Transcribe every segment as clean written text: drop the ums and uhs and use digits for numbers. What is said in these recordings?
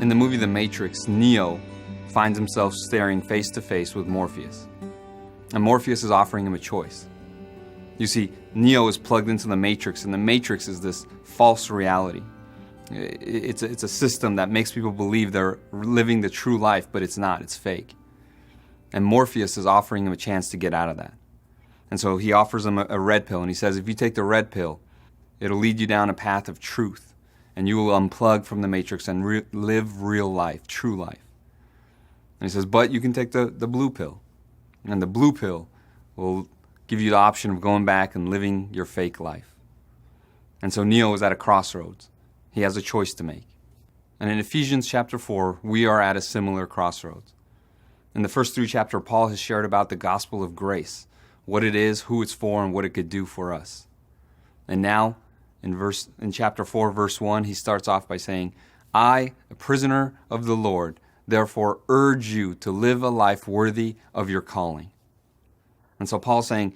In the movie The Matrix, Neo finds himself staring face to face with Morpheus. And Morpheus is offering him a choice. You see, Neo is plugged into the Matrix, and the Matrix is this false reality. It's a system that makes people believe they're living the true life, but it's not, it's fake. And Morpheus is offering him a chance to get out of that. And so he offers him a red pill, and he says, if you take the red pill, it'll lead you down a path of truth, and you will unplug from the Matrix and live real life, true life. And he says, but you can take the blue pill, and the blue pill will give you the option of going back and living your fake life. And so Neo is at a crossroads. He has a choice to make. And in Ephesians chapter 4, we are at a similar crossroads. In the first 3 chapters, Paul has shared about the gospel of grace, what it is, who it's for, and what it could do for us. And now, in chapter 4, verse 1, he starts off by saying, I, a prisoner of the Lord, therefore urge you to live a life worthy of your calling. And so Paul's saying,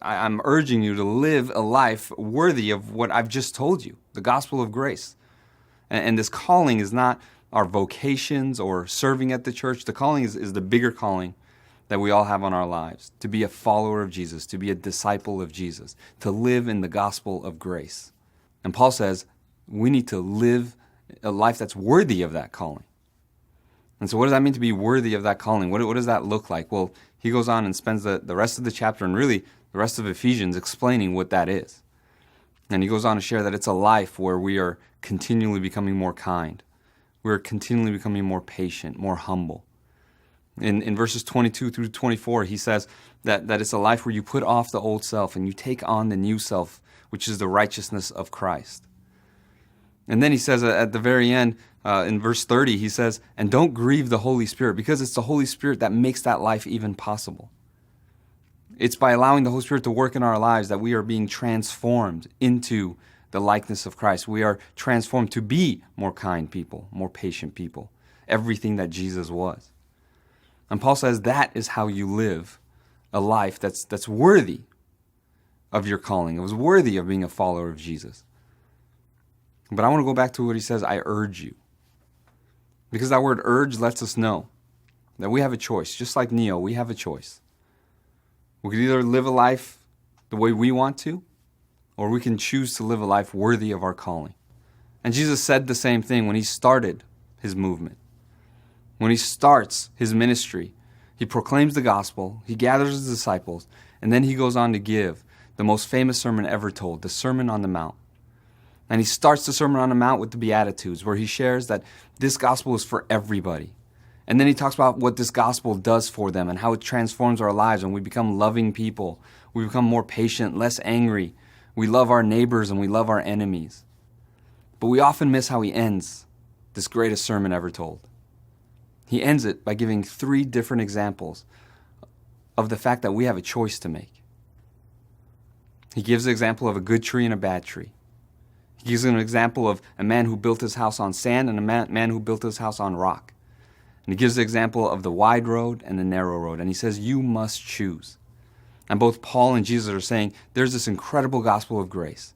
I'm urging you to live a life worthy of what I've just told you, the gospel of grace. And this calling is not our vocations or serving at the church. The calling is the bigger calling that we all have on our lives, to be a follower of Jesus, to be a disciple of Jesus, to live in the gospel of grace. And Paul says we need to live a life that's worthy of that calling. And so what does that mean to be worthy of that calling? What does that look like? Well, he goes on and spends the rest of the chapter and really the rest of Ephesians explaining what that is. And he goes on to share that it's a life where we are continually becoming more kind. We're continually becoming more patient, more humble. In verses 22 through 24, he says that it's a life where you put off the old self and you take on the new self, which is the righteousness of Christ. And then he says at the very end, in verse 30, he says, and don't grieve the Holy Spirit, because it's the Holy Spirit that makes that life even possible. It's by allowing the Holy Spirit to work in our lives that we are being transformed into the likeness of Christ. We are transformed to be more kind people, more patient people, everything that Jesus was. And Paul says that is how you live a life that's worthy of your calling. It was worthy of being a follower of Jesus. But I want to go back to what he says, I urge you. Because that word urge lets us know that we have a choice. Just like Neo, we have a choice. We can either live a life the way we want to, or we can choose to live a life worthy of our calling. And Jesus said the same thing when he started his movement. When he starts his ministry, he proclaims the gospel, he gathers his disciples, and then he goes on to give the most famous sermon ever told, the Sermon on the Mount. And he starts the Sermon on the Mount with the Beatitudes, where he shares that this gospel is for everybody. And then he talks about what this gospel does for them and how it transforms our lives, and we become loving people. We become more patient, less angry. We love our neighbors and we love our enemies. But we often miss how he ends this greatest sermon ever told. He ends it by giving 3 different examples of the fact that we have a choice to make. He gives the example of a good tree and a bad tree. He gives an example of a man who built his house on sand and a man who built his house on rock. And he gives the example of the wide road and the narrow road. And he says, you must choose. And both Paul and Jesus are saying, there's this incredible gospel of grace.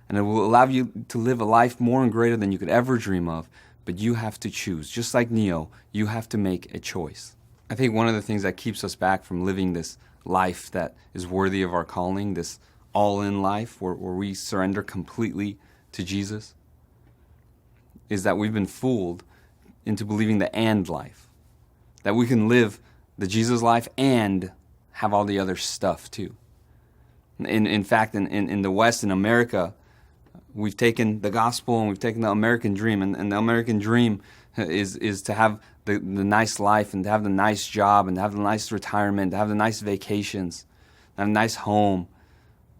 And it will allow you to live a life more and greater than you could ever dream of. But you have to choose. Just like Neo, you have to make a choice. I think one of the things that keeps us back from living this life that is worthy of our calling, this all-in life where we surrender completely to Jesus, is that we've been fooled into believing the and life. That we can live the Jesus life and have all the other stuff too. In fact, in the West, in America, we've taken the gospel and we've taken the American dream, and the American dream is to have the nice life and to have the nice job and to have the nice retirement, to have the nice vacations, to have a nice home,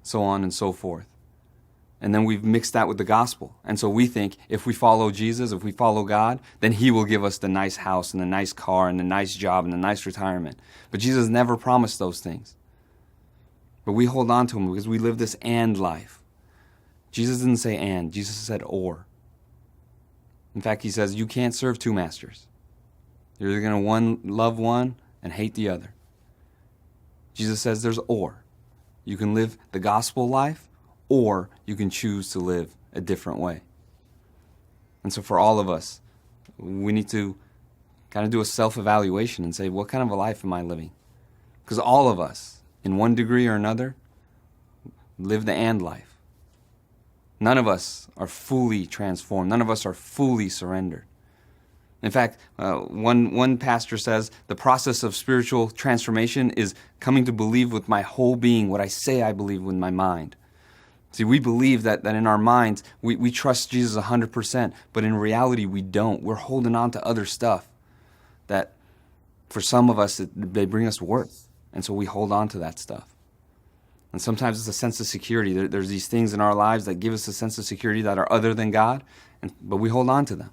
so on and so forth. And then we've mixed that with the gospel. And so we think if we follow Jesus, if we follow God, then he will give us the nice house and the nice car and the nice job and the nice retirement. But Jesus never promised those things. But we hold on to him because we live this and life. Jesus didn't say and, Jesus said or. In fact, he says you can't serve 2 masters. You're either going to love one and hate the other. Jesus says there's or. You can live the gospel life, or you can choose to live a different way. And so for all of us, we need to kind of do a self-evaluation and say, what kind of a life am I living? Because all of us, in one degree or another, live the and life. None of us are fully transformed. None of us are fully surrendered. In fact, one pastor says, the process of spiritual transformation is coming to believe with my whole being what I say I believe with my mind. See, we believe that in our minds, we trust Jesus 100%, but in reality, we don't. We're holding on to other stuff that, for some of us, they bring us worth. And so we hold on to that stuff. And sometimes it's a sense of security. There's these things in our lives that give us a sense of security that are other than God, but we hold on to them.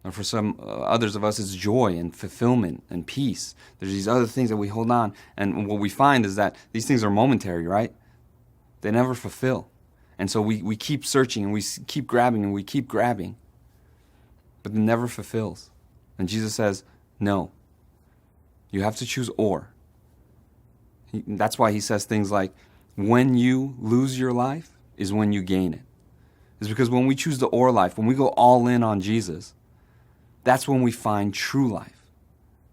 And for some others of us, it's joy and fulfillment and peace. There's these other things that we hold on. And what we find is that these things are momentary, right? They never fulfill. And so we keep searching and we keep grabbing and we keep grabbing. But it never fulfills. And Jesus says, no. You have to choose or. That's why he says things like, when you lose your life is when you gain it. It's because when we choose the or life, when we go all in on Jesus, that's when we find true life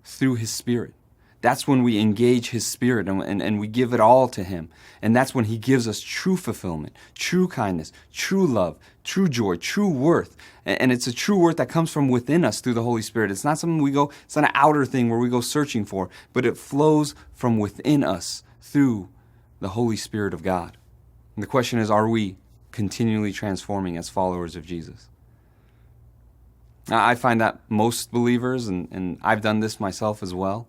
through his Spirit. That's when we engage his Spirit and we give it all to him. And that's when he gives us true fulfillment, true kindness, true love, true joy, true worth. And it's a true worth that comes from within us through the Holy Spirit. It's not something it's not an outer thing where we go searching for, but it flows from within us through the Holy Spirit of God. And the question is, are we continually transforming as followers of Jesus? Now, I find that most believers, and I've done this myself as well,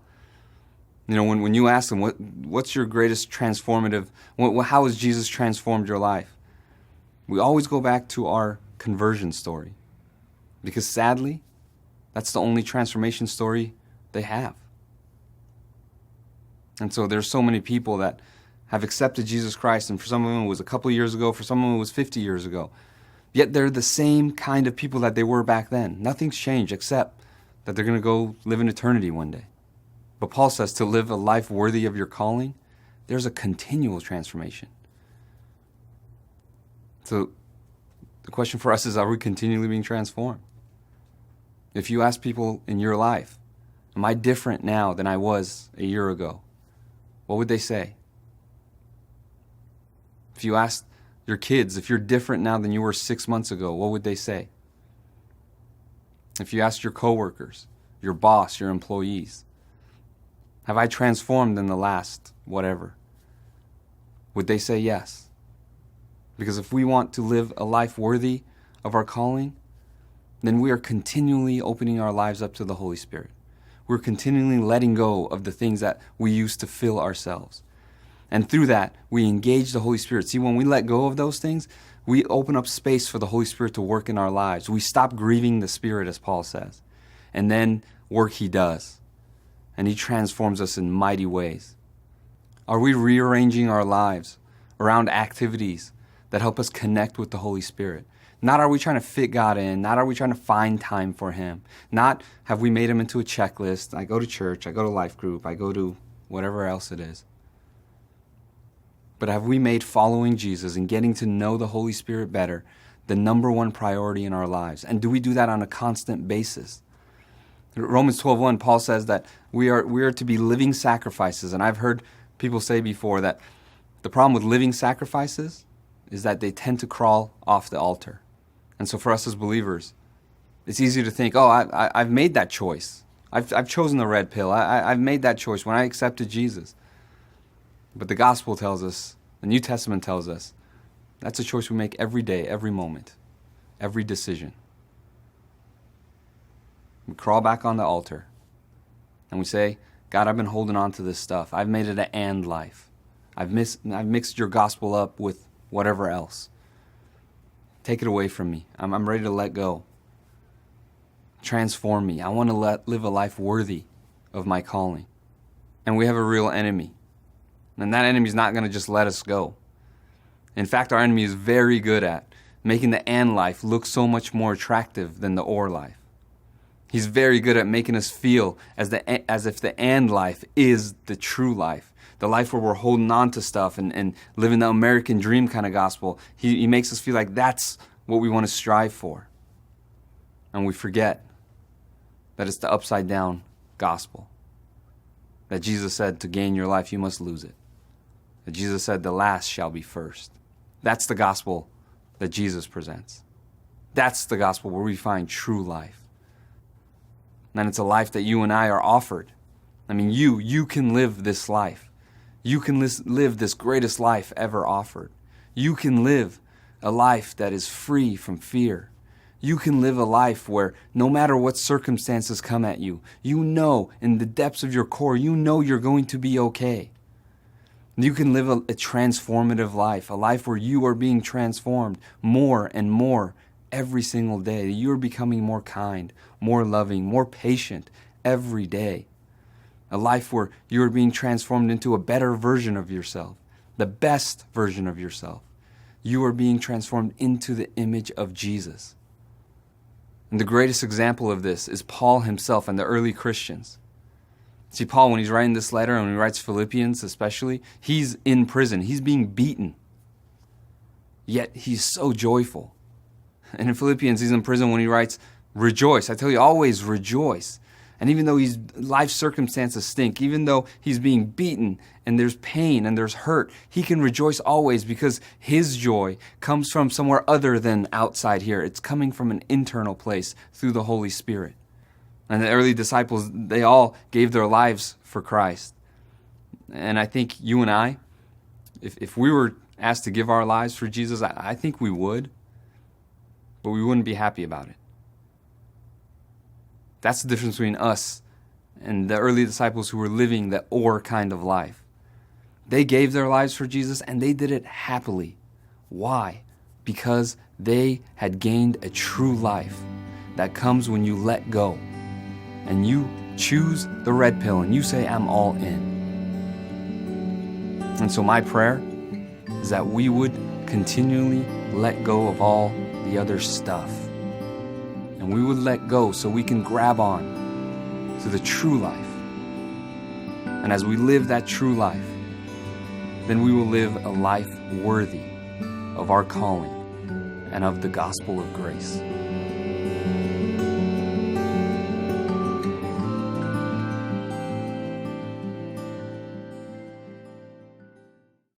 you know, when you ask them, what's your greatest transformative, how has Jesus transformed your life? We always go back to our conversion story. Because sadly, that's the only transformation story they have. And so there's so many people that have accepted Jesus Christ, and for some of them it was a couple years ago, for some of them it was 50 years ago. Yet they're the same kind of people that they were back then. Nothing's changed except that they're going to go live in eternity one day. But Paul says to live a life worthy of your calling, there's a continual transformation. So the question for us is, are we continually being transformed? If you ask people in your life, am I different now than I was a year ago? What would they say? If you asked your kids, if you're different now than you were 6 months ago, what would they say? If you asked your coworkers, your boss, your employees, have I transformed in the last whatever? Would they say yes? Because if we want to live a life worthy of our calling, then we are continually opening our lives up to the Holy Spirit. We're continually letting go of the things that we used to fill ourselves. And through that, we engage the Holy Spirit. See, when we let go of those things, we open up space for the Holy Spirit to work in our lives. We stop grieving the Spirit, as Paul says. And then work he does. And he transforms us in mighty ways. Are we rearranging our lives around activities that help us connect with the Holy Spirit? Not are we trying to fit God in, not are we trying to find time for him, not have we made him into a checklist. I go to church, I go to life group, I go to whatever else it is. But have we made following Jesus and getting to know the Holy Spirit better the number one priority in our lives? And do we do that on a constant basis? Romans 12:1, Paul says that we are to be living sacrifices. And I've heard people say before that the problem with living sacrifices is that they tend to crawl off the altar. And so for us as believers, it's easy to think, I've made that choice. I've chosen the red pill. I've made that choice when I accepted Jesus. But the gospel tells us, the New Testament tells us, that's a choice we make every day, every moment, every decision. We crawl back on the altar and we say, God, I've been holding on to this stuff. I've made it an and life. I've mixed your gospel up with whatever else. Take it away from me. I'm ready to let go. Transform me. I want to live a life worthy of my calling. And we have a real enemy. And that enemy is not going to just let us go. In fact, our enemy is very good at making the and life look so much more attractive than the or life. He's very good at making us feel as if the and life is the true life. The life where we're holding on to stuff and living the American dream kind of gospel. He makes us feel like that's what we want to strive for. And we forget that it's the upside down gospel. That Jesus said to gain your life, you must lose it. That Jesus said the last shall be first. That's the gospel that Jesus presents. That's the gospel where we find true life. And it's a life that you and I are offered. I mean, you can live this life. You can live this greatest life ever offered. You can live a life that is free from fear. You can live a life where no matter what circumstances come at you, you know in the depths of your core, you know you're going to be okay. You can live a transformative life, a life where you are being transformed more and more every single day. You're becoming more kind, more loving, more patient every day. A life where you are being transformed into a better version of yourself, the best version of yourself. You are being transformed into the image of Jesus. And the greatest example of this is Paul himself and the early Christians. See, Paul, when he's writing this letter, and when he writes Philippians especially, he's in prison. He's being beaten. Yet he's so joyful. And in Philippians, he's in prison when he writes, rejoice. I tell you, always rejoice. And even though his life circumstances stink, even though he's being beaten and there's pain and there's hurt, he can rejoice always because his joy comes from somewhere other than outside here. It's coming from an internal place through the Holy Spirit. And the early disciples, they all gave their lives for Christ. And I think you and I, if we were asked to give our lives for Jesus, I think we would, but we wouldn't be happy about it. That's the difference between us and the early disciples who were living the or kind of life. They gave their lives for Jesus and they did it happily. Why? Because they had gained a true life that comes when you let go and you choose the red pill and you say, I'm all in. And so my prayer is that we would continually let go of all the other stuff. And we would let go so we can grab on to the true life. And as we live that true life, then we will live a life worthy of our calling and of the gospel of grace.